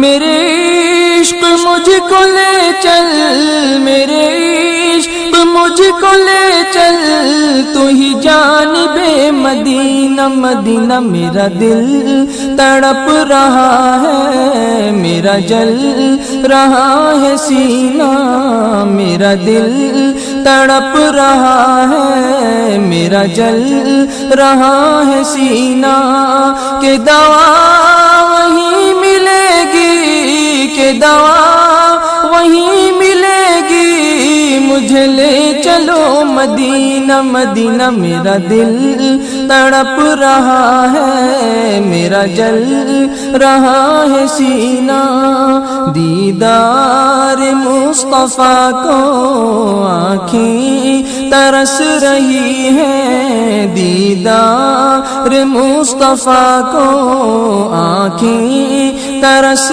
میرے عشق مجھ کو لے چل، میرے عشق مجھ کو لے چل، تو ہی جانب مدینہ مدینہ، میرا دل تڑپ رہا ہے، میرا جل رہا ہے سینہ، میرا دل تڑپ رہا ہے، میرا جل رہا ہے سینہ، کہ دوا وہیں ملے گی، کہ دوا وہیں ملے گی، مجھے لے چلو مدینہ مدینہ، میرا دل تڑپ رہا ہے، میرا جل رہا ہے سینہ، دیدار مصطفیٰ کو آنکھیں ترس رہی ہیں، دیدار مصطفیٰ کو آنکھیں ترس